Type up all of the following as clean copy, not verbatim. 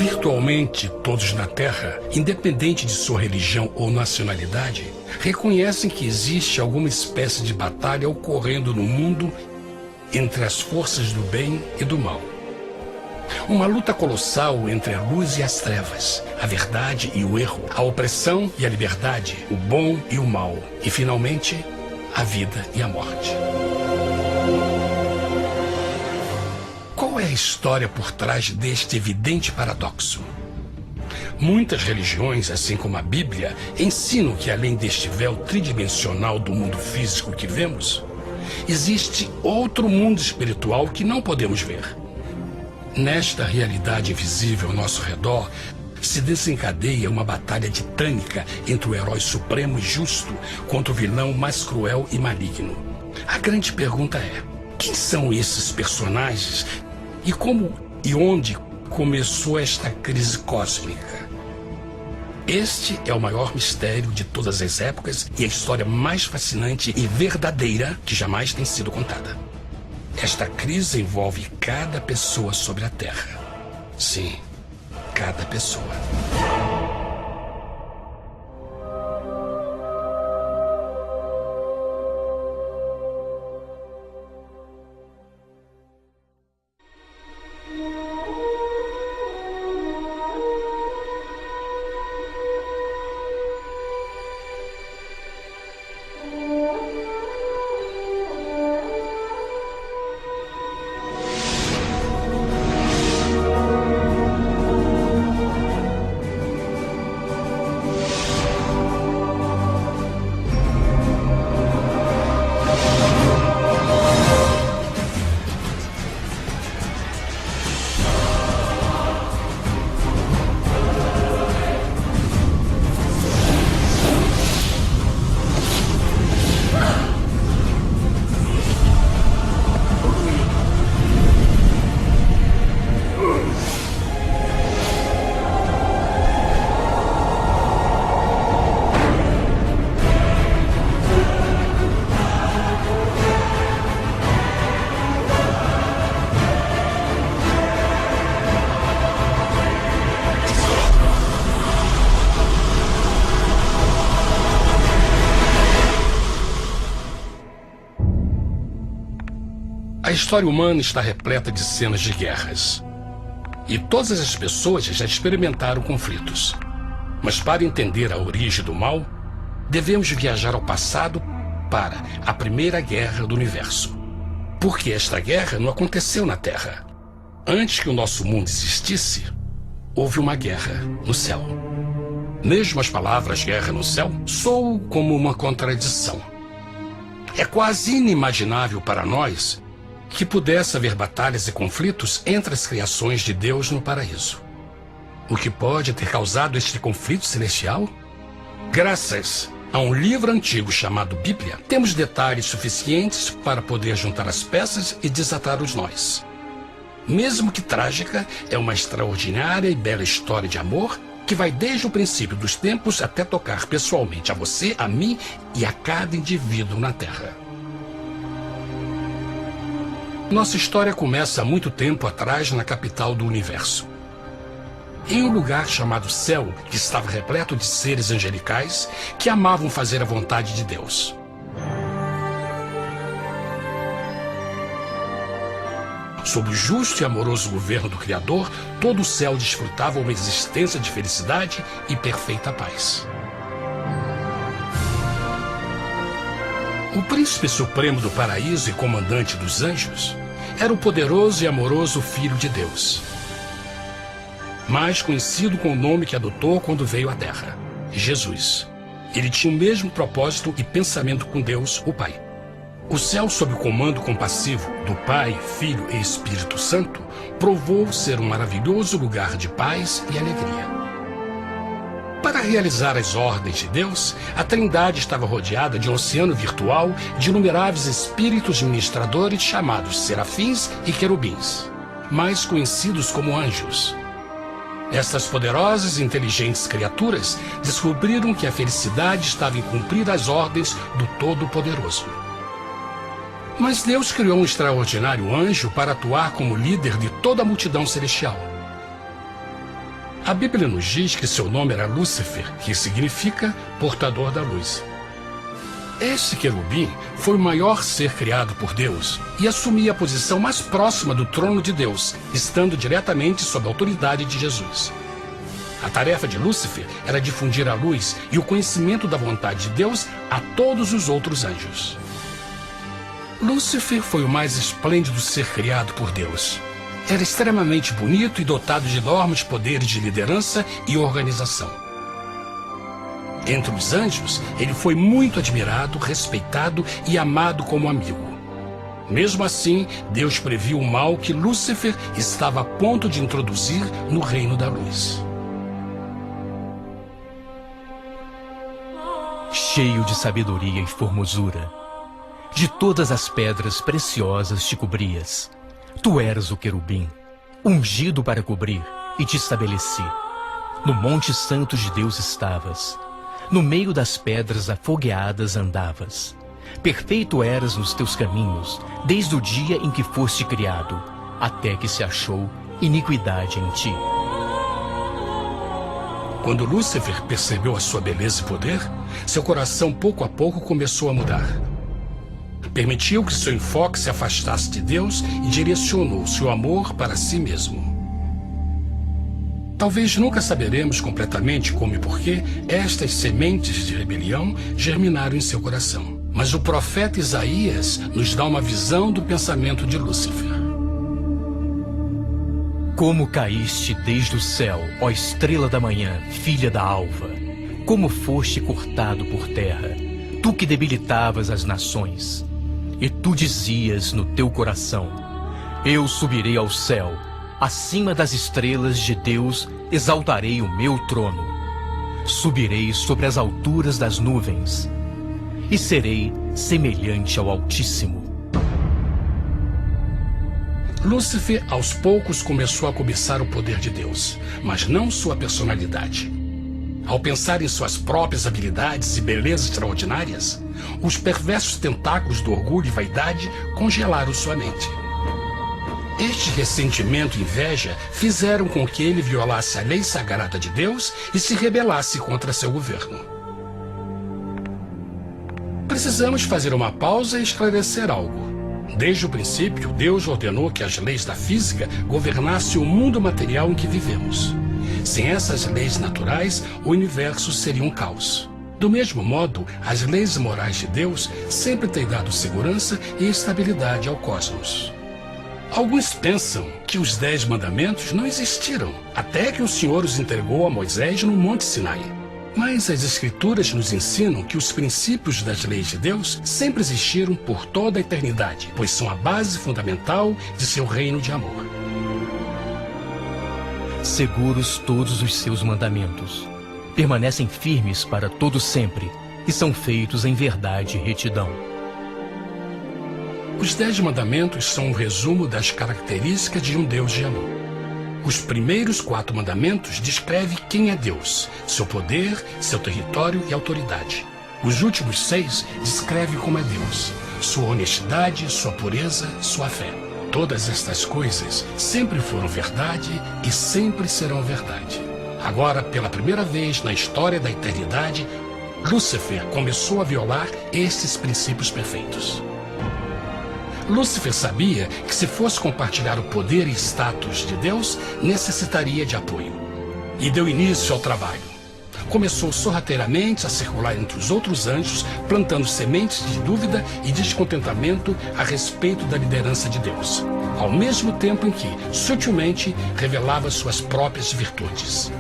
Virtualmente todos na Terra, independente de sua religião ou nacionalidade, reconhecem que existe alguma espécie de batalha ocorrendo no mundo entre as forças do bem e do mal. Uma luta colossal entre a luz e as trevas, a verdade e o erro, a opressão e a liberdade, o bom e o mal, e finalmente, a vida e a morte. Qual é a história por trás deste evidente paradoxo? Muitas religiões, assim como a Bíblia, ensinam que além deste véu tridimensional do mundo físico que vemos, existe outro mundo espiritual que não podemos ver. Nesta realidade invisível ao nosso redor, se desencadeia uma batalha titânica entre o herói supremo e justo contra o vilão mais cruel e maligno. A grande pergunta é: quem são esses personagens e como e onde começou esta crise cósmica? Este é o maior mistério de todas as épocas e a história mais fascinante e verdadeira que jamais tem sido contada. Esta crise envolve cada pessoa sobre a Terra. Sim, cada pessoa. A história humana está repleta de cenas de guerras. E todas as pessoas já experimentaram conflitos. Mas para entender a origem do mal, devemos viajar ao passado para a Primeira Guerra do Universo. Porque esta guerra não aconteceu na Terra. Antes que o nosso mundo existisse, houve uma guerra no céu. Mesmo as palavras guerra no céu soam como uma contradição. É quase inimaginável para nós que pudesse haver batalhas e conflitos entre as criações de Deus no paraíso. O que pode ter causado este conflito celestial? Graças a um livro antigo chamado Bíblia, temos detalhes suficientes para poder juntar as peças e desatar os nós. Mesmo que trágica, é uma extraordinária e bela história de amor que vai desde o princípio dos tempos até tocar pessoalmente a você, a mim e a cada indivíduo na Terra. Nossa história começa há muito tempo atrás na capital do universo. Em um lugar chamado Céu, que estava repleto de seres angelicais que amavam fazer a vontade de Deus. Sob o justo e amoroso governo do Criador, todo o céu desfrutava uma existência de felicidade e perfeita paz. O príncipe supremo do paraíso e comandante dos anjos era o poderoso e amoroso Filho de Deus, mais conhecido com o nome que adotou quando veio à Terra, Jesus. Ele tinha o mesmo propósito e pensamento com Deus, o Pai. O céu, sob o comando compassivo do Pai, Filho e Espírito Santo, provou ser um maravilhoso lugar de paz e alegria. Para realizar as ordens de Deus, a Trindade estava rodeada de um oceano virtual de inumeráveis espíritos ministradores chamados serafins e querubins, mais conhecidos como anjos. Estas poderosas e inteligentes criaturas descobriram que a felicidade estava em cumprir as ordens do Todo-Poderoso. Mas Deus criou um extraordinário anjo para atuar como líder de toda a multidão celestial. A Bíblia nos diz que seu nome era Lúcifer, que significa portador da luz. Este querubim foi o maior ser criado por Deus e assumia a posição mais próxima do trono de Deus, estando diretamente sob a autoridade de Jesus. A tarefa de Lúcifer era difundir a luz e o conhecimento da vontade de Deus a todos os outros anjos. Lúcifer foi o mais esplêndido ser criado por Deus. Era extremamente bonito e dotado de enormes poderes de liderança e organização. Entre os anjos, ele foi muito admirado, respeitado e amado como amigo. Mesmo assim, Deus previu o mal que Lúcifer estava a ponto de introduzir no reino da luz. Cheio de sabedoria e formosura, de todas as pedras preciosas te cobrias. Tu eras o querubim, ungido para cobrir, e te estabeleci. No monte santo de Deus estavas. No meio das pedras afogueadas andavas. Perfeito eras nos teus caminhos, desde o dia em que foste criado, até que se achou iniquidade em ti. Quando Lúcifer percebeu a sua beleza e poder, seu coração pouco a pouco começou a mudar. Permitiu que seu enfoque se afastasse de Deus e direcionou seu amor para si mesmo. Talvez nunca saberemos completamente como e porquê estas sementes de rebelião germinaram em seu coração. Mas o profeta Isaías nos dá uma visão do pensamento de Lúcifer. Como caíste desde o céu, ó estrela da manhã, filha da alva! Como foste cortado por terra, tu que debilitavas as nações! E tu dizias no teu coração: eu subirei ao céu, acima das estrelas de Deus exaltarei o meu trono. Subirei sobre as alturas das nuvens e serei semelhante ao Altíssimo. Lúcifer, aos poucos, começou a cobiçar o poder de Deus, mas não sua personalidade. Ao pensar em suas próprias habilidades e belezas extraordinárias, os perversos tentáculos do orgulho e vaidade congelaram sua mente. Este ressentimento e inveja fizeram com que ele violasse a lei sagrada de Deus e se rebelasse contra seu governo. Precisamos fazer uma pausa e esclarecer algo. Desde o princípio, Deus ordenou que as leis da física governassem o mundo material em que vivemos. Sem essas leis naturais, o universo seria um caos. Do mesmo modo, as leis morais de Deus sempre têm dado segurança e estabilidade ao cosmos. Alguns pensam que os 10 mandamentos não existiram, até que o Senhor os entregou a Moisés no Monte Sinai. Mas as Escrituras nos ensinam que os princípios das leis de Deus sempre existiram por toda a eternidade, pois são a base fundamental de seu reino de amor. Seguros todos os seus mandamentos, permanecem firmes para todo sempre e são feitos em verdade e retidão. Os 10 mandamentos são um resumo das características de um Deus de amor. Os primeiros 4 mandamentos descrevem quem é Deus, seu poder, seu território e autoridade. Os últimos 6 descrevem como é Deus, sua honestidade, sua pureza, sua fé. Todas estas coisas sempre foram verdade e sempre serão verdade. Agora, pela primeira vez na história da eternidade, Lúcifer começou a violar esses princípios perfeitos. Lúcifer sabia que se fosse compartilhar o poder e status de Deus, necessitaria de apoio. E deu início ao trabalho. Começou sorrateiramente a circular entre os outros anjos, plantando sementes de dúvida e descontentamento a respeito da liderança de Deus, ao mesmo tempo em que, sutilmente, revelava suas próprias virtudes.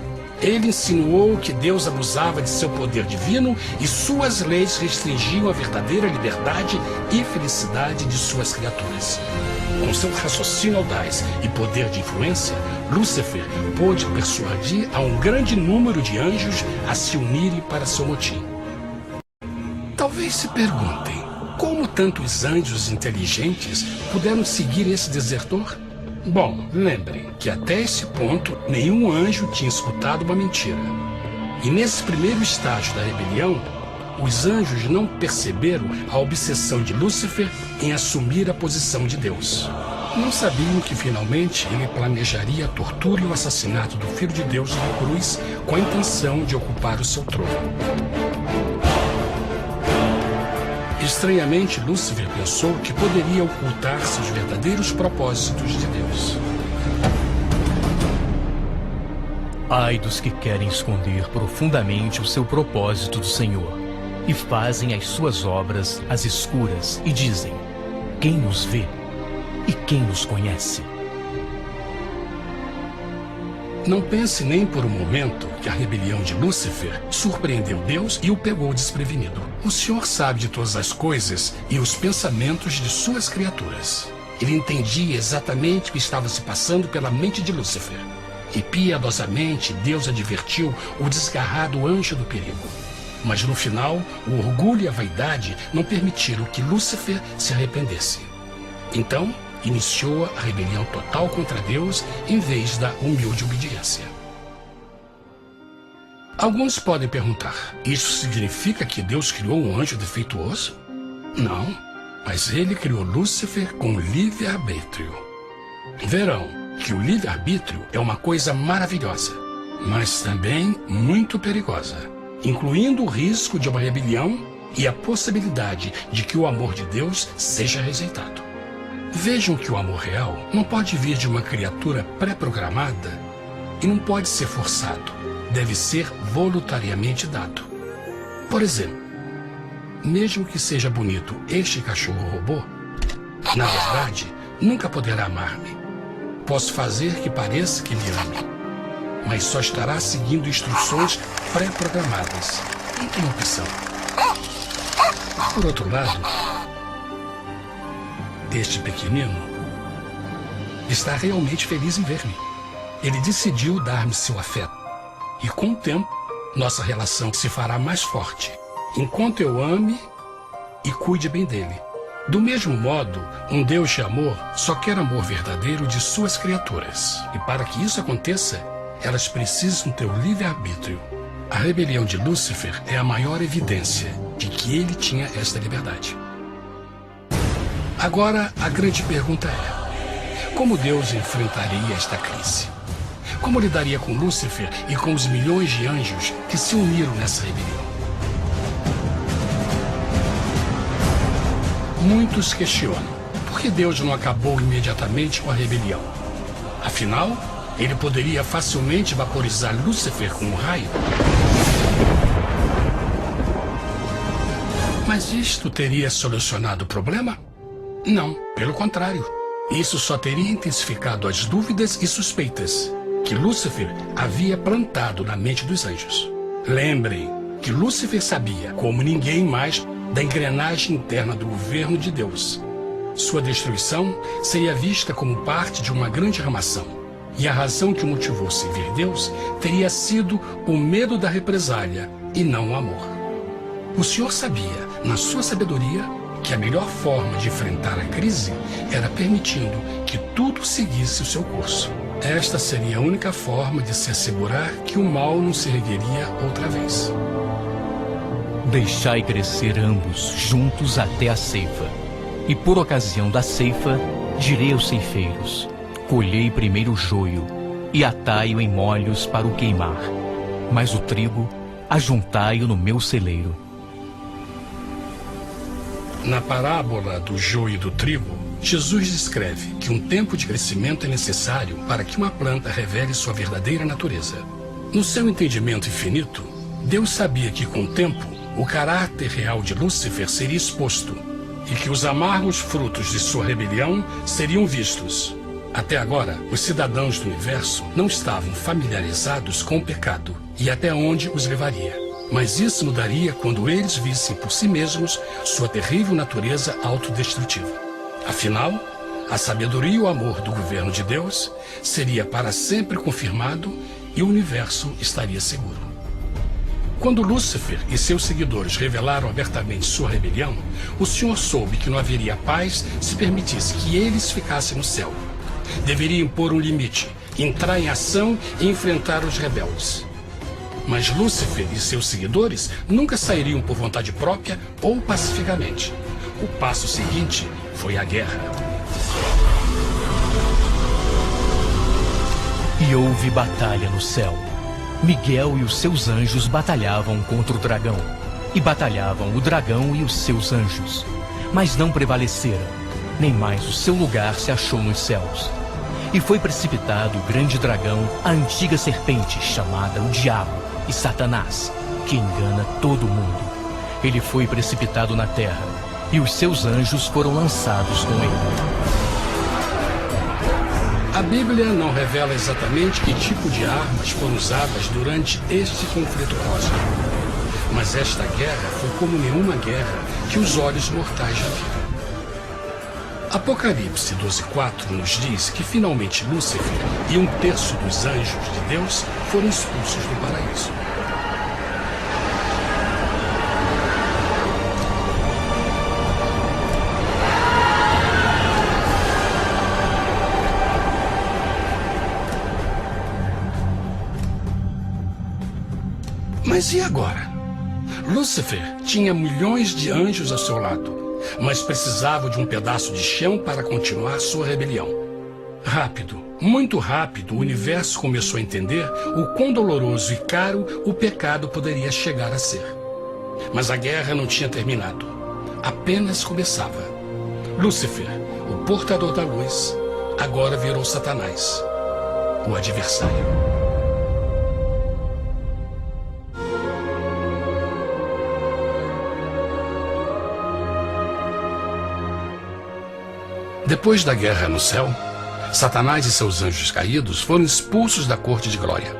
Ele insinuou que Deus abusava de seu poder divino e suas leis restringiam a verdadeira liberdade e felicidade de suas criaturas. Com seu raciocínio audaz e poder de influência, Lúcifer pôde persuadir a um grande número de anjos a se unirem para seu motim. Talvez se perguntem, como tantos anjos inteligentes puderam seguir esse desertor? Bom, lembrem que até esse ponto nenhum anjo tinha escutado uma mentira. E nesse primeiro estágio da rebelião, os anjos não perceberam a obsessão de Lúcifer em assumir a posição de Deus. Não sabiam que finalmente ele planejaria a tortura e o assassinato do Filho de Deus na cruz com a intenção de ocupar o seu trono. Estranhamente, Lúcifer pensou que poderia ocultar seus verdadeiros propósitos de Deus. Ai dos que querem esconder profundamente o seu propósito do Senhor e fazem as suas obras às escuras e dizem: quem nos vê e quem nos conhece? Não pense nem por um momento que a rebelião de Lúcifer surpreendeu Deus e o pegou desprevenido. O Senhor sabe de todas as coisas e os pensamentos de suas criaturas. Ele entendia exatamente o que estava se passando pela mente de Lúcifer. E piedosamente Deus advertiu o desgarrado anjo do perigo. Mas no final, o orgulho e a vaidade não permitiram que Lúcifer se arrependesse. Então, iniciou a rebelião total contra Deus em vez da humilde obediência. Alguns podem perguntar: isso significa que Deus criou um anjo defeituoso? Não, mas ele criou Lúcifer com livre-arbítrio. Verão que o livre-arbítrio é uma coisa maravilhosa, mas também muito perigosa, incluindo o risco de uma rebelião e a possibilidade de que o amor de Deus seja rejeitado. Vejam que o amor real não pode vir de uma criatura pré-programada e não pode ser forçado, deve ser voluntariamente dado. Por exemplo, mesmo que seja bonito este cachorro robô, na verdade, nunca poderá amar-me. Posso fazer que pareça que me ame, mas só estará seguindo instruções pré-programadas. Não tem opção. Por outro lado, este pequenino está realmente feliz em ver-me. Ele decidiu dar-me seu afeto. E com o tempo, nossa relação se fará mais forte, enquanto eu ame e cuide bem dele. Do mesmo modo, um Deus de amor só quer amor verdadeiro de suas criaturas. E para que isso aconteça, elas precisam ter o livre-arbítrio. A rebelião de Lúcifer é a maior evidência de que ele tinha esta liberdade. Agora, a grande pergunta é: como Deus enfrentaria esta crise? Como lidaria com Lúcifer e com os milhões de anjos que se uniram nessa rebelião? Muitos questionam: por que Deus não acabou imediatamente com a rebelião? Afinal, ele poderia facilmente vaporizar Lúcifer com um raio. Mas isto teria solucionado o problema? Não, pelo contrário. Isso só teria intensificado as dúvidas e suspeitas que Lúcifer havia plantado na mente dos anjos. Lembrem que Lúcifer sabia, como ninguém mais, da engrenagem interna do governo de Deus. Sua destruição seria vista como parte de uma grande armação, e a razão que o motivou a servir Deus teria sido o medo da represália e não o amor. O Senhor sabia, na sua sabedoria, que a melhor forma de enfrentar a crise era permitindo que tudo seguisse o seu curso. Esta seria a única forma de se assegurar que o mal não se ergueria outra vez. Deixai crescer ambos juntos até a ceifa. E por ocasião da ceifa, direi aos ceifeiros: colhei primeiro o joio e atai-o em molhos para o queimar, mas o trigo ajuntai-o no meu celeiro. Na parábola do joio e do trigo, Jesus descreve que um tempo de crescimento é necessário para que uma planta revele sua verdadeira natureza. No seu entendimento infinito, Deus sabia que com o tempo, o caráter real de Lúcifer seria exposto e que os amargos frutos de sua rebelião seriam vistos. Até agora, os cidadãos do universo não estavam familiarizados com o pecado e até onde os levaria. Mas isso mudaria quando eles vissem por si mesmos sua terrível natureza autodestrutiva. Afinal, a sabedoria e o amor do governo de Deus seria para sempre confirmado e o universo estaria seguro. Quando Lúcifer e seus seguidores revelaram abertamente sua rebelião, o Senhor soube que não haveria paz se permitisse que eles ficassem no céu. Deveria impor um limite, entrar em ação e enfrentar os rebeldes. Mas Lúcifer e seus seguidores nunca sairiam por vontade própria ou pacificamente. O passo seguinte foi a guerra. houve batalha no céu. Miguel e os seus anjos batalhavam contra o dragão. E batalhavam o dragão e os seus anjos. Mas não prevaleceram, nem mais o seu lugar se achou nos céus. E foi precipitado o grande dragão, a antiga serpente, chamada o Diabo e Satanás, que engana todo mundo. Ele foi precipitado na terra, e os seus anjos foram lançados com ele. A Bíblia não revela exatamente que tipo de armas foram usadas durante este conflito cósmico. Mas esta guerra foi como nenhuma guerra que os olhos mortais já viram. Apocalipse 12:4 nos diz que finalmente Lúcifer e 1/3 dos anjos de Deus foram expulsos do paraíso. Mas e agora? Lúcifer tinha milhões de anjos ao seu lado, mas precisava de um pedaço de chão para continuar sua rebelião. Rápido, muito rápido, o universo começou a entender o quão doloroso e caro o pecado poderia chegar a ser. Mas a guerra não tinha terminado, apenas começava. Lúcifer, o portador da luz, agora virou Satanás, o adversário. Depois da guerra no céu, Satanás e seus anjos caídos foram expulsos da corte de glória.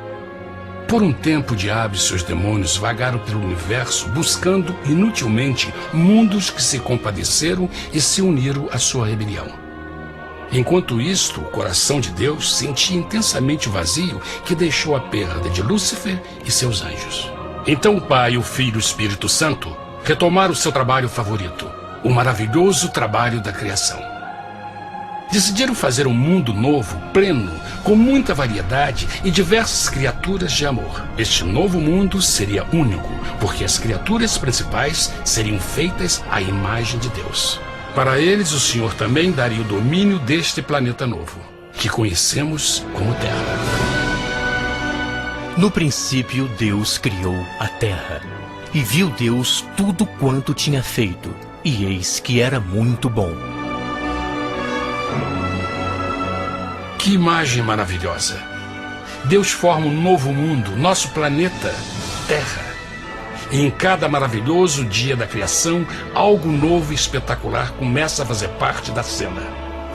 Por um tempo, o diabo e seus demônios vagaram pelo universo buscando inutilmente mundos que se compadeceram e se uniram à sua rebelião. Enquanto isto, o coração de Deus sentia intensamente o vazio que deixou a perda de Lúcifer e seus anjos. Então o Pai, o Filho e o Espírito Santo retomaram o seu trabalho favorito, o maravilhoso trabalho da criação. Decidiram fazer um mundo novo, pleno, com muita variedade e diversas criaturas de amor. Este novo mundo seria único, porque as criaturas principais seriam feitas à imagem de Deus. Para eles, o Senhor também daria o domínio deste planeta novo, que conhecemos como Terra. No princípio, Deus criou a terra. E viu Deus tudo quanto tinha feito, e eis que era muito bom. Que imagem maravilhosa! Deus forma um novo mundo, nosso planeta, Terra. E em cada maravilhoso dia da criação, algo novo e espetacular começa a fazer parte da cena.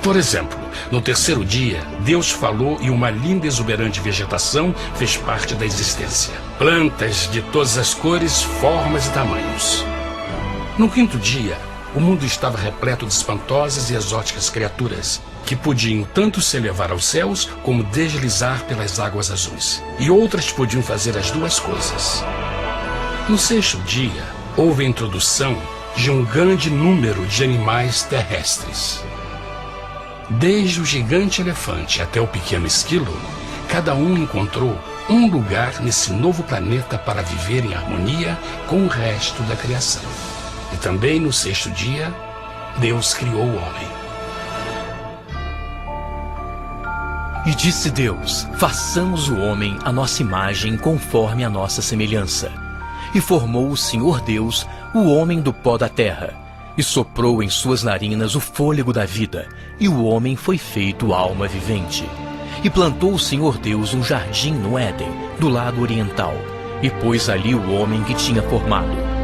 Por exemplo, no terceiro dia, Deus falou e uma linda e exuberante vegetação fez parte da existência. Plantas de todas as cores, formas e tamanhos. No quinto dia, o mundo estava repleto de espantosas e exóticas criaturas, que podiam tanto se elevar aos céus como deslizar pelas águas azuis. E outras podiam fazer as duas coisas. No sexto dia, houve a introdução de um grande número de animais terrestres. Desde o gigante elefante até o pequeno esquilo, cada um encontrou um lugar nesse novo planeta para viver em harmonia com o resto da criação. E também no sexto dia, Deus criou o homem. E disse Deus: façamos o homem à nossa imagem, conforme a nossa semelhança. E formou o Senhor Deus o homem do pó da terra, e soprou em suas narinas o fôlego da vida, e o homem foi feito alma vivente. E plantou o Senhor Deus um jardim no Éden, do lado oriental, e pôs ali o homem que tinha formado.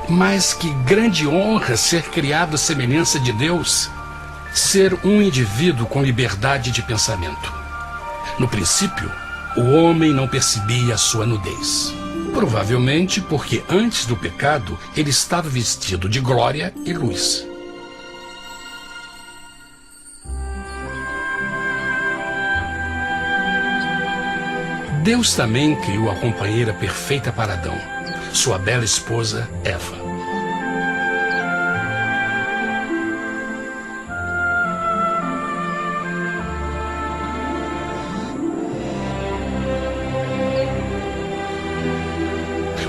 Mas que grande honra ser criado à semelhança de Deus, ser um indivíduo com liberdade de pensamento. No princípio, o homem não percebia a sua nudez. Provavelmente porque antes do pecado ele estava vestido de glória e luz. Deus também criou a companheira perfeita para Adão, sua bela esposa Eva.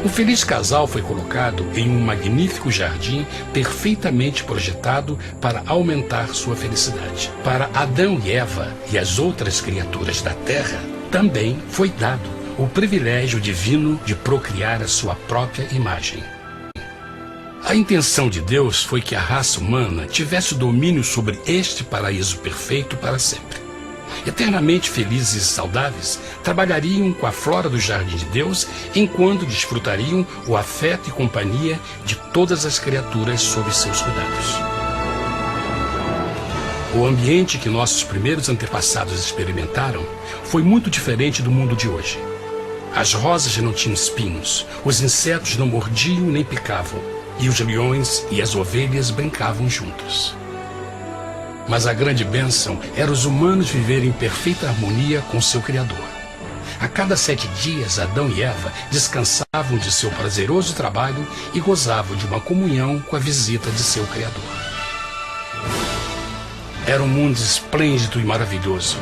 O feliz casal foi colocado em um magnífico jardim perfeitamente projetado para aumentar sua felicidade. Para Adão e Eva e as outras criaturas da terra, também foi dado o privilégio divino de procriar a sua própria imagem. A intenção de Deus foi que a raça humana tivesse domínio sobre este paraíso perfeito para sempre. Eternamente felizes e saudáveis, trabalhariam com a flora do jardim de Deus, enquanto desfrutariam o afeto e companhia de todas as criaturas sob seus cuidados. O ambiente que nossos primeiros antepassados experimentaram foi muito diferente do mundo de hoje. As rosas não tinham espinhos, os insetos não mordiam nem picavam, e os leões e as ovelhas brincavam juntos. Mas a grande bênção era os humanos viverem em perfeita harmonia com seu Criador. A cada 7 dias, Adão e Eva descansavam de seu prazeroso trabalho e gozavam de uma comunhão com a visita de seu Criador. Era um mundo esplêndido e maravilhoso.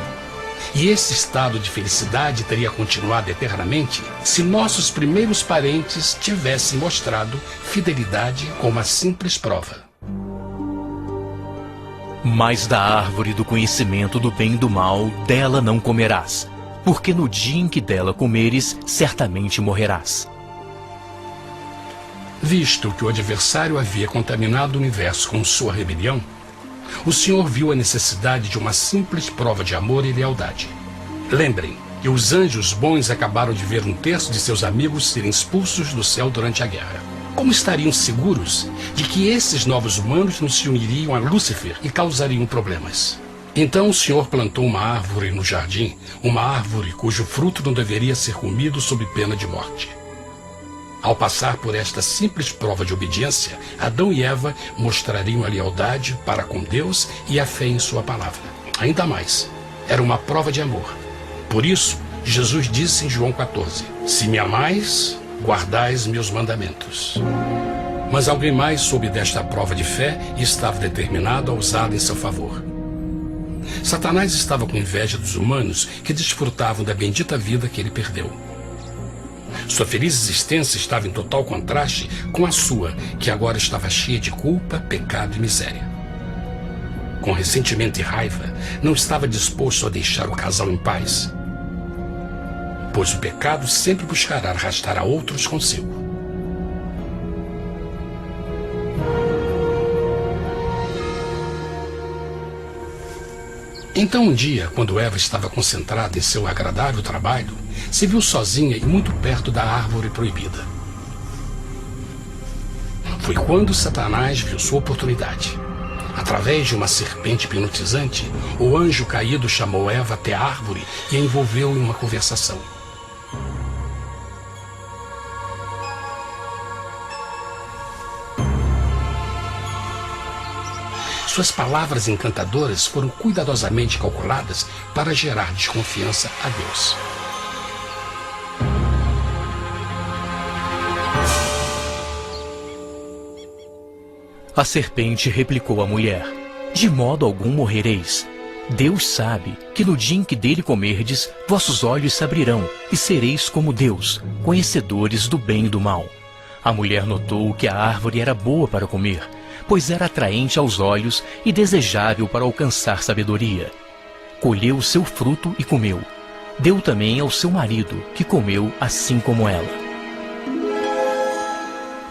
E esse estado de felicidade teria continuado eternamente se nossos primeiros parentes tivessem mostrado fidelidade com uma simples prova. Mas da árvore do conhecimento do bem e do mal, dela não comerás, porque no dia em que dela comeres, certamente morrerás. Visto que o adversário havia contaminado o universo com sua rebelião, o Senhor viu a necessidade de uma simples prova de amor e lealdade. Lembrem que os anjos bons acabaram de ver 1/3 de seus amigos serem expulsos do céu durante a guerra. Como estariam seguros de que esses novos humanos não se uniriam a Lúcifer e causariam problemas? Então o Senhor plantou uma árvore no jardim, uma árvore cujo fruto não deveria ser comido sob pena de morte. Ao passar por esta simples prova de obediência, Adão e Eva mostrariam a lealdade para com Deus e a fé em sua palavra. Ainda mais, era uma prova de amor. Por isso, Jesus disse em João 14, se me amais, guardais meus mandamentos. Mas alguém mais soube desta prova de fé e estava determinado a usá-la em seu favor. Satanás estava com inveja dos humanos que desfrutavam da bendita vida que ele perdeu. Sua feliz existência estava em total contraste com a sua, que agora estava cheia de culpa, pecado e miséria. Com ressentimento e raiva, não estava disposto a deixar o casal em paz, pois o pecado sempre buscará arrastar a outros consigo. Então um dia, quando Eva estava concentrada em seu agradável trabalho, se viu sozinha e muito perto da árvore proibida. Foi quando Satanás viu sua oportunidade. Através de uma serpente hipnotizante, o anjo caído chamou Eva até a árvore e a envolveu em uma conversação. Suas palavras encantadoras foram cuidadosamente calculadas para gerar desconfiança a Deus. A serpente replicou à mulher, de modo algum morrereis. Deus sabe que no dia em que dele comerdes, vossos olhos se abrirão, e sereis como Deus, conhecedores do bem e do mal. A mulher notou que a árvore era boa para comer, pois era atraente aos olhos e desejável para alcançar sabedoria. Colheu o seu fruto e comeu. Deu também ao seu marido, que comeu assim como ela.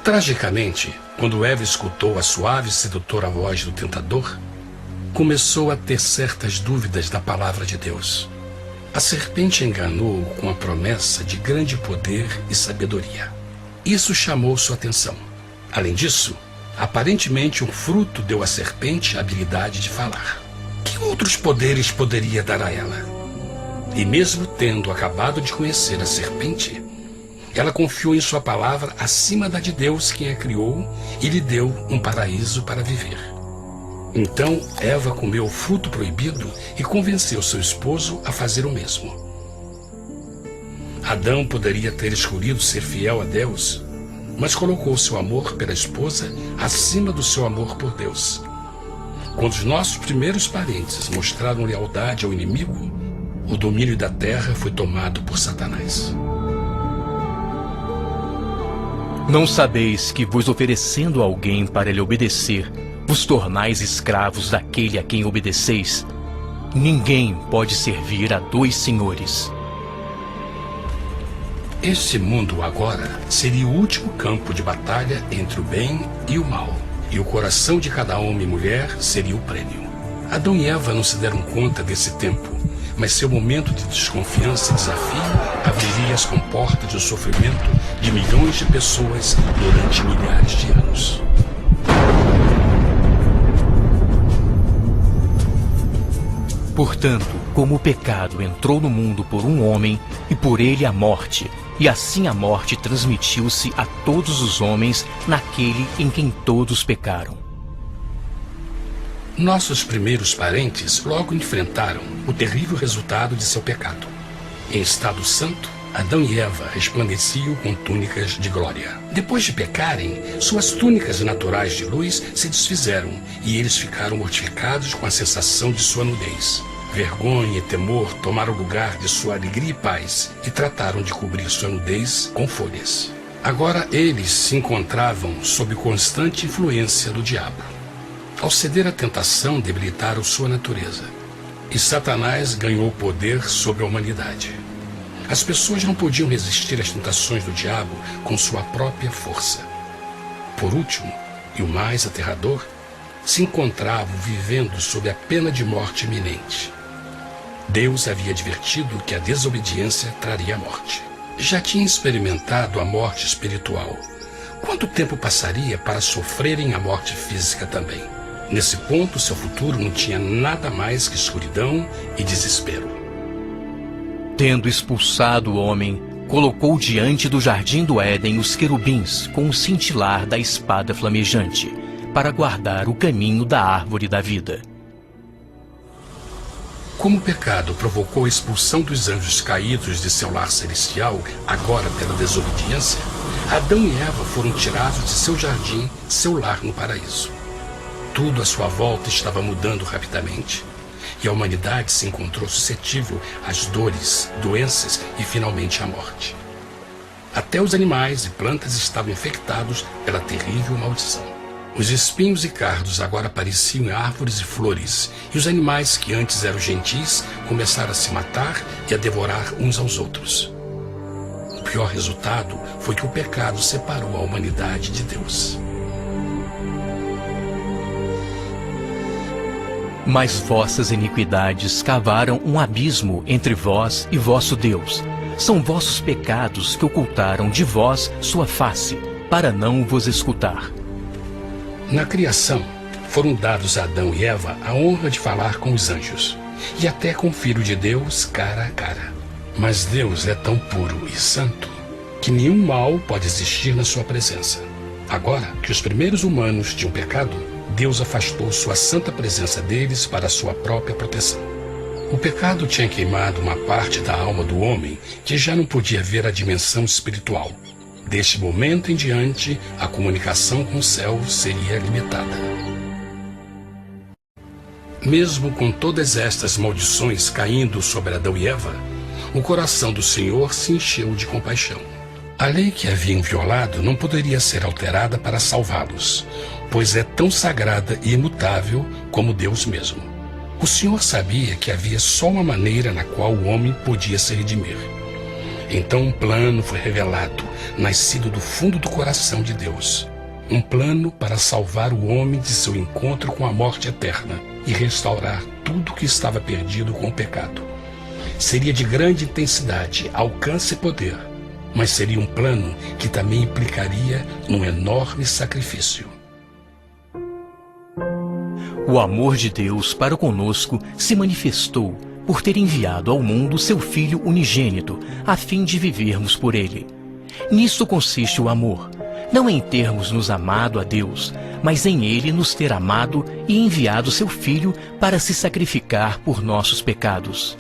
Tragicamente, quando Eva escutou a suave e sedutora voz do tentador, começou a ter certas dúvidas da palavra de Deus. A serpente enganou-o com a promessa de grande poder e sabedoria. Isso chamou sua atenção. Além disso, aparentemente um fruto deu à serpente a habilidade de falar. Que outros poderes poderia dar a ela? E mesmo tendo acabado de conhecer a serpente, ela confiou em sua palavra acima da de Deus, quem a criou, e lhe deu um paraíso para viver. Então Eva comeu o fruto proibido e convenceu seu esposo a fazer o mesmo. Adão poderia ter escolhido ser fiel a Deus, mas colocou seu amor pela esposa acima do seu amor por Deus. Quando os nossos primeiros parentes mostraram lealdade ao inimigo, o domínio da terra foi tomado por Satanás. Não sabeis que, vos oferecendo a alguém para lhe obedecer, vos tornais escravos daquele a quem obedeceis? Ninguém pode servir a dois senhores. Este mundo agora seria o último campo de batalha entre o bem e o mal, e o coração de cada homem e mulher seria o prêmio. Adão e Eva não se deram conta desse tempo, mas seu momento de desconfiança e desafio abriria as comportas do sofrimento de milhões de pessoas durante milhares de anos. Portanto, como o pecado entrou no mundo por um homem, e por ele a morte, e assim a morte transmitiu-se a todos os homens naquele em quem todos pecaram. Nossos primeiros parentes logo enfrentaram o terrível resultado de seu pecado. Em estado santo, Adão e Eva resplandeciam com túnicas de glória. Depois de pecarem, suas túnicas naturais de luz se desfizeram e eles ficaram mortificados com a sensação de sua nudez. Vergonha e temor tomaram lugar de sua alegria e paz e trataram de cobrir sua nudez com folhas. Agora eles se encontravam sob constante influência do diabo. Ao ceder à tentação, debilitaram sua natureza, e Satanás ganhou poder sobre a humanidade. As pessoas não podiam resistir às tentações do diabo com sua própria força. Por último, e o mais aterrador, se encontravam vivendo sob a pena de morte iminente. Deus havia advertido que a desobediência traria a morte. Já tinha experimentado a morte espiritual. Quanto tempo passaria para sofrerem a morte física também? Nesse ponto, seu futuro não tinha nada mais que escuridão e desespero. Tendo expulsado o homem, colocou diante do jardim do Éden os querubins com o cintilar da espada flamejante, para guardar o caminho da árvore da vida. Como o pecado provocou a expulsão dos anjos caídos de seu lar celestial, agora pela desobediência, Adão e Eva foram tirados de seu jardim, seu lar no paraíso. Tudo à sua volta estava mudando rapidamente, e a humanidade se encontrou suscetível às dores, doenças e finalmente à morte. Até os animais e plantas estavam infectados pela terrível maldição. Os espinhos e cardos agora apareciam em árvores e flores, e os animais que antes eram gentis começaram a se matar e a devorar uns aos outros. O pior resultado foi que o pecado separou a humanidade de Deus. Mas vossas iniquidades cavaram um abismo entre vós e vosso Deus. São vossos pecados que ocultaram de vós sua face, para não vos escutar. Na criação, foram dados a Adão e Eva a honra de falar com os anjos, e até com o Filho de Deus cara a cara. Mas Deus é tão puro e santo que nenhum mal pode existir na sua presença. Agora que os primeiros humanos tinham pecado, Deus afastou sua santa presença deles para a sua própria proteção. O pecado tinha queimado uma parte da alma do homem que já não podia ver a dimensão espiritual. Deste momento em diante, a comunicação com o céu seria limitada. Mesmo com todas estas maldições caindo sobre Adão e Eva, o coração do Senhor se encheu de compaixão. A lei que haviam violado não poderia ser alterada para salvá-los, pois é tão sagrada e imutável como Deus mesmo. O Senhor sabia que havia só uma maneira na qual o homem podia se redimir. Então um plano foi revelado, nascido do fundo do coração de Deus. Um plano para salvar o homem de seu encontro com a morte eterna e restaurar tudo que estava perdido com o pecado. Seria de grande intensidade, alcance e poder, mas seria um plano que também implicaria num enorme sacrifício. O amor de Deus para conosco se manifestou por ter enviado ao mundo seu Filho unigênito, a fim de vivermos por ele. Nisso consiste o amor, não em termos nos amado a Deus, mas em ele nos ter amado e enviado seu Filho para se sacrificar por nossos pecados.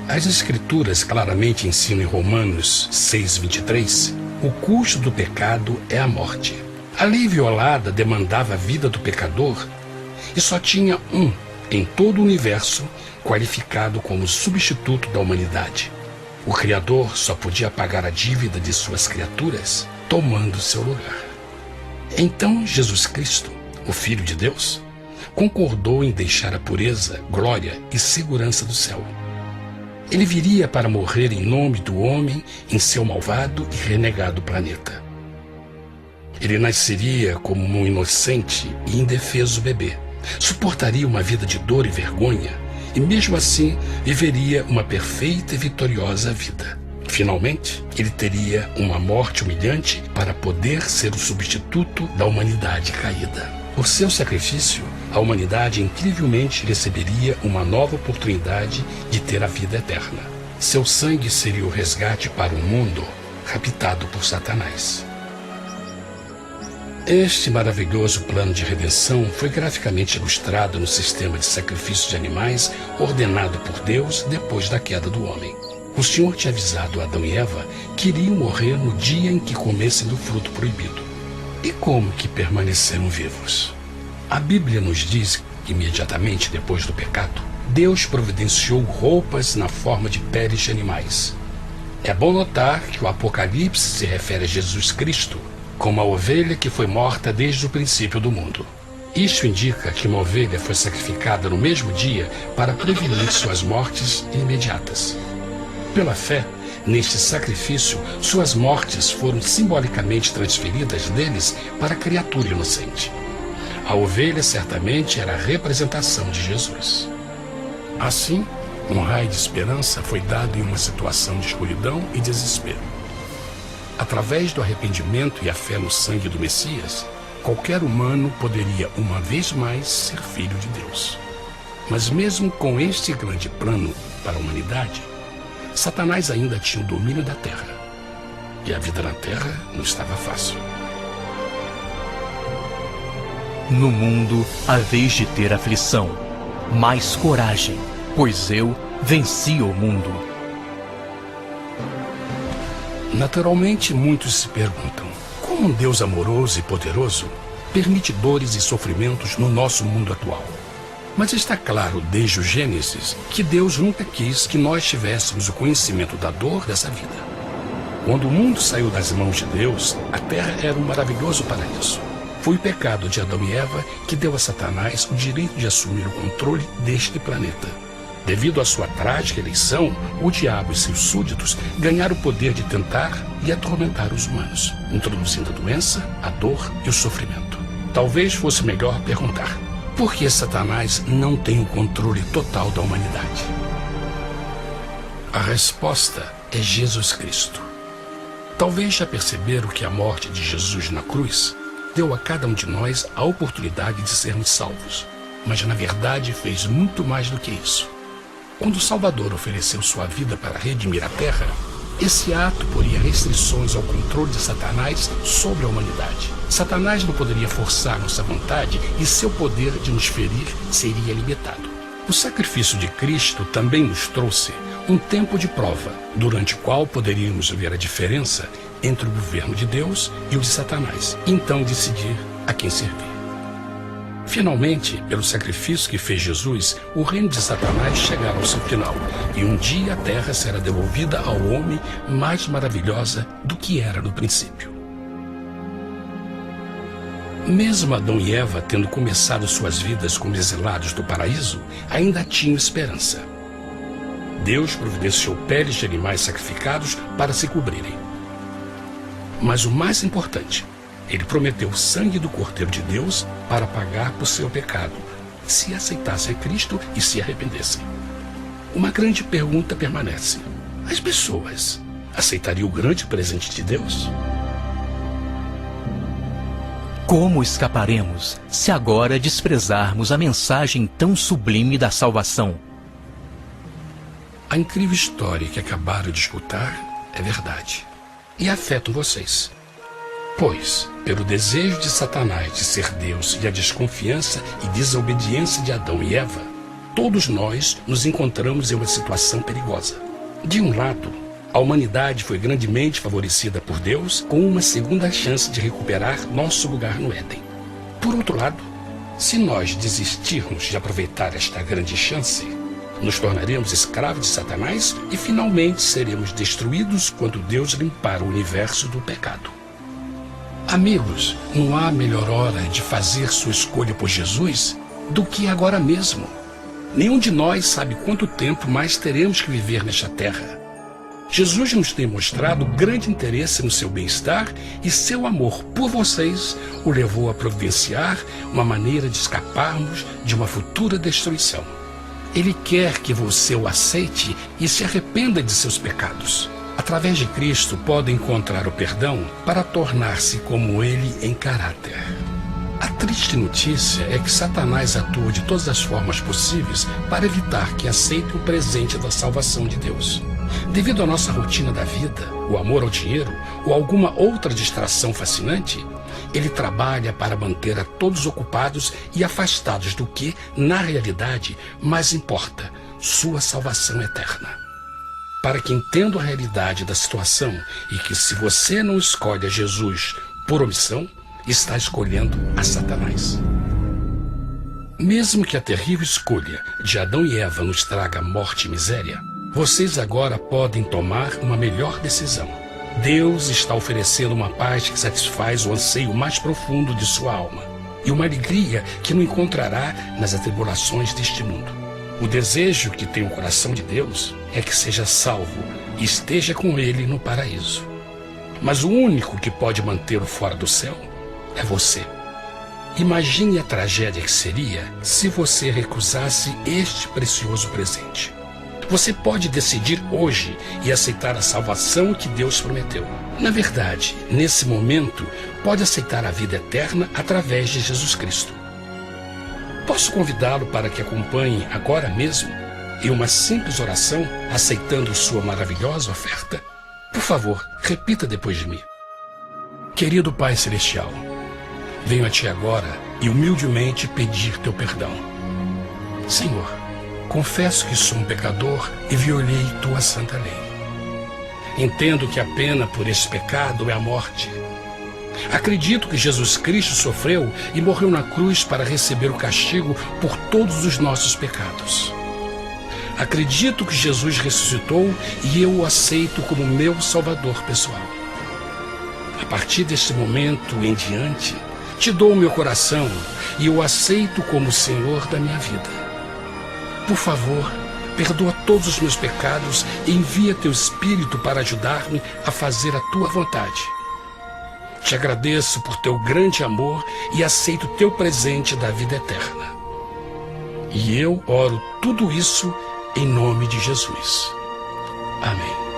As Escrituras claramente ensinam em Romanos 6:23, o custo do pecado é a morte. A lei violada demandava a vida do pecador e só tinha um em todo o universo qualificado como substituto da humanidade. O Criador só podia pagar a dívida de suas criaturas tomando seu lugar. Então Jesus Cristo, o Filho de Deus, concordou em deixar a pureza, glória e segurança do céu. Ele viria para morrer em nome do homem em seu malvado e renegado planeta. Ele nasceria como um inocente e indefeso bebê, suportaria uma vida de dor e vergonha e mesmo assim viveria uma perfeita e vitoriosa vida. Finalmente, ele teria uma morte humilhante para poder ser o substituto da humanidade caída. Por seu sacrifício, a humanidade incrivelmente receberia uma nova oportunidade de ter a vida eterna. Seu sangue seria o resgate para um mundo raptado por Satanás. Este maravilhoso plano de redenção foi graficamente ilustrado no sistema de sacrifício de animais ordenado por Deus depois da queda do homem. O Senhor tinha avisado Adão e Eva que iriam morrer no dia em que comessem do fruto proibido. E como que permaneceram vivos? A Bíblia nos diz que imediatamente depois do pecado, Deus providenciou roupas na forma de peles de animais. É bom notar que o Apocalipse se refere a Jesus Cristo como a ovelha que foi morta desde o princípio do mundo. Isto indica que uma ovelha foi sacrificada no mesmo dia para prevenir suas mortes imediatas. Pela fé, neste sacrifício, suas mortes foram simbolicamente transferidas deles para a criatura inocente. A ovelha certamente era a representação de Jesus. Assim, um raio de esperança foi dado em uma situação de escuridão e desespero. Através do arrependimento e a fé no sangue do Messias, qualquer humano poderia uma vez mais ser filho de Deus. Mas mesmo com este grande plano para a humanidade, Satanás ainda tinha o domínio da terra. E a vida na terra não estava fácil. No mundo haveis de ter aflição, mas coragem, pois eu venci o mundo. Naturalmente, muitos se perguntam, como um Deus amoroso e poderoso permite dores e sofrimentos no nosso mundo atual? Mas está claro desde o Gênesis que Deus nunca quis que nós tivéssemos o conhecimento da dor dessa vida. Quando o mundo saiu das mãos de Deus, a terra era um maravilhoso paraíso. Foi o pecado de Adão e Eva que deu a Satanás o direito de assumir o controle deste planeta. Devido à sua trágica eleição, o diabo e seus súditos ganharam o poder de tentar e atormentar os humanos, introduzindo a doença, a dor e o sofrimento. Talvez fosse melhor perguntar: por que Satanás não tem o controle total da humanidade? A resposta é Jesus Cristo. Talvez já perceberam que a morte de Jesus na cruz deu a cada um de nós a oportunidade de sermos salvos, mas na verdade fez muito mais do que isso. Quando o Salvador ofereceu sua vida para redimir a terra, esse ato poria restrições ao controle de Satanás sobre a humanidade. Satanás não poderia forçar nossa vontade e seu poder de nos ferir seria limitado. O sacrifício de Cristo também nos trouxe um tempo de prova, durante o qual poderíamos ver a diferença entre o governo de Deus e o de Satanás, e então decidir a quem servir. Finalmente, pelo sacrifício que fez Jesus, o reino de Satanás chegará ao seu final, e um dia a terra será devolvida ao homem mais maravilhosa do que era no princípio. Mesmo Adão e Eva tendo começado suas vidas como exilados do paraíso, ainda tinham esperança. Deus providenciou peles de animais sacrificados para se cobrirem. Mas o mais importante, ele prometeu o sangue do Cordeiro de Deus para pagar por seu pecado, se aceitassem Cristo e se arrependessem. Uma grande pergunta permanece: as pessoas aceitaria o grande presente de Deus? Como escaparemos se agora desprezarmos a mensagem tão sublime da salvação? A incrível história que acabaram de escutar é verdade e afeta vocês. Pois, pelo desejo de Satanás de ser Deus e a desconfiança e desobediência de Adão e Eva, todos nós nos encontramos em uma situação perigosa. De um lado, a humanidade foi grandemente favorecida por Deus com uma segunda chance de recuperar nosso lugar no Éden. Por outro lado, se nós desistirmos de aproveitar esta grande chance, nos tornaremos escravos de Satanás e finalmente seremos destruídos quando Deus limpar o universo do pecado. Amigos, não há melhor hora de fazer sua escolha por Jesus do que agora mesmo. Nenhum de nós sabe quanto tempo mais teremos que viver nesta terra. Jesus nos tem mostrado grande interesse no seu bem-estar e seu amor por vocês o levou a providenciar uma maneira de escaparmos de uma futura destruição. Ele quer que você o aceite e se arrependa de seus pecados. Através de Cristo, pode encontrar o perdão para tornar-se como Ele em caráter. A triste notícia é que Satanás atua de todas as formas possíveis para evitar que aceite o presente da salvação de Deus. Devido à nossa rotina da vida, o amor ao dinheiro ou alguma outra distração fascinante, ele trabalha para manter a todos ocupados e afastados do que, na realidade, mais importa, sua salvação eterna. Para que entendam a realidade da situação e que se você não escolhe a Jesus por omissão, está escolhendo a Satanás. Mesmo que a terrível escolha de Adão e Eva nos traga morte e miséria, vocês agora podem tomar uma melhor decisão. Deus está oferecendo uma paz que satisfaz o anseio mais profundo de sua alma e uma alegria que não encontrará nas atribulações deste mundo. O desejo que tem o coração de Deus é que seja salvo e esteja com Ele no paraíso. Mas o único que pode mantê-lo fora do céu é você. Imagine a tragédia que seria se você recusasse este precioso presente. Você pode decidir hoje e aceitar a salvação que Deus prometeu. Na verdade, nesse momento, pode aceitar a vida eterna através de Jesus Cristo. Posso convidá-lo para que acompanhe agora mesmo em uma simples oração, aceitando sua maravilhosa oferta? Por favor, repita depois de mim. Querido Pai Celestial, venho a Ti agora e humildemente pedir Teu perdão. Senhor, confesso que sou um pecador e violei Tua santa lei. Entendo que a pena por esse pecado é a morte. Acredito que Jesus Cristo sofreu e morreu na cruz para receber o castigo por todos os nossos pecados. Acredito que Jesus ressuscitou e eu o aceito como meu Salvador pessoal. A partir deste momento em diante, Te dou o meu coração e o aceito como Senhor da minha vida. Por favor, perdoa todos os meus pecados e envia Teu Espírito para ajudar-me a fazer a Tua vontade. Te agradeço por Teu grande amor e aceito Teu presente da vida eterna. E eu oro tudo isso em nome de Jesus. Amém.